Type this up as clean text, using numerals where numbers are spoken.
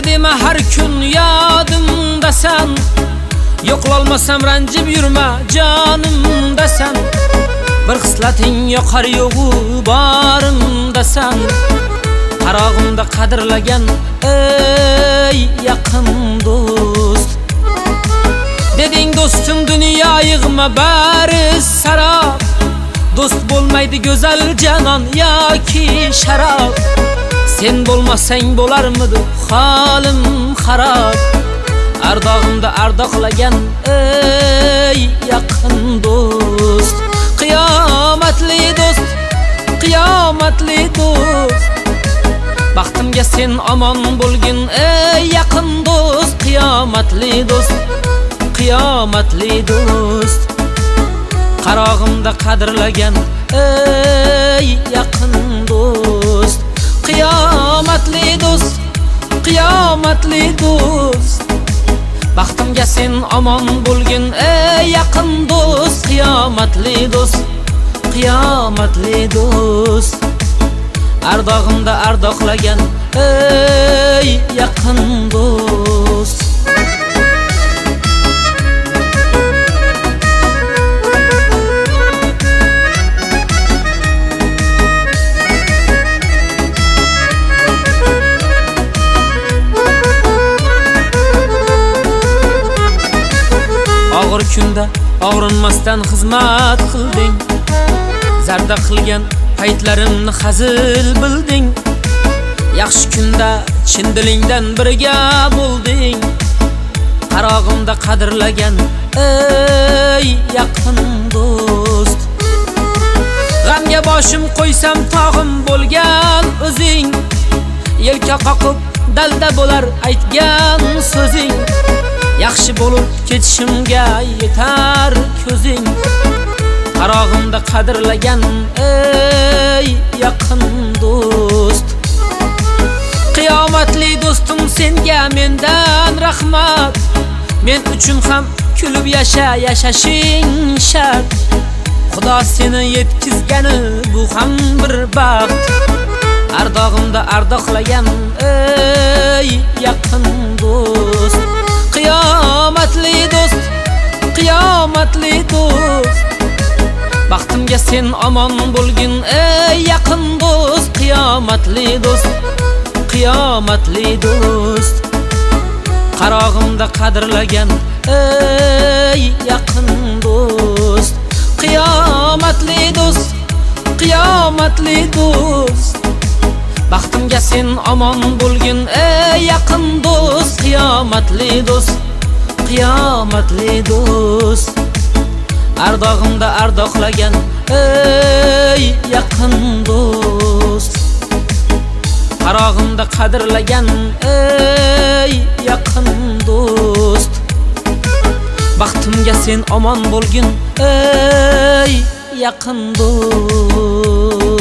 deme her gün yadımda sen. Yo'qolmasam ranjib yurma jonimda sen. Bir xislating yoqar yo'g'u borimda sen. Qarog'imda qadrlagan ey yaqin do'st. Deding do'stim dunyo yig'ma bari sarob. Do'st bo'lmaydi go'zal janon yoki sharob. Sen bo'lmasang bo'larmidi holim xarob. Ardog'imda ardoqlagan ey yaqin do'st. Qiyomatli do'st, qiyomatli do'st. Baxtimga sen omon bo'lgin ey yaqin do'st. Qiyomatli do'st, qiyomatli do'st. Qarog'imda qadrlagan ey yaqin do'st. Qiyomatli do'st, qiyomatli do'st. Baxtimga sen omon bo'lgin ey yaqin do'st. Qiyomatli do'st, qiyomatli do'st. Ardog'imda ardoqlagan ey yaqin do'st. Og'ir kunda og'rinmasdan xizmat qilding. Zarda qilgan paytlarimni hazil bilding. Yaxshi kunda chin dilingdan birga bo'lding. Qarog'imda qadrlagan ey yaqin do'st. G'amga boshim qo'ysam tog'im bo'lgan o'zing. Yelka qoqib dalda bo'lar aytgan so'zing. Yaxshi bo'lib ketishimga yetar ko'zing. Qarog'imda qadrlagan ey yaqin do'st. Qiyomatli do'stim senga mendan rahmat. Men uchun ham kulib yasha, yashashing shart. Xudo seni yetkizgani bu ham bir baxt. Ardog'imda ardoqlagan ey yaqin do'st. Qiyomatli do'st, qiyomatli do'st. Baxtimga sen omon bo'lgin ey yaqin do'st. Qiyomatli do'st, qiyomatli do'st. Qarog'imda qadrlagan ey yaqin do'st. Qiyomatli do'st, qiyomatli do'st. Baxtimga sen omon bo'lgin ey yaqin do'st. Qiyomatli do'st, qiyomatli do'st. Ardog'imda ardoqlagan ey yaqin do'st. Qarog'imda qadrlagan ey yaqin do'st. Baxtimga sen omon bo'lgin ey yaqin do'st.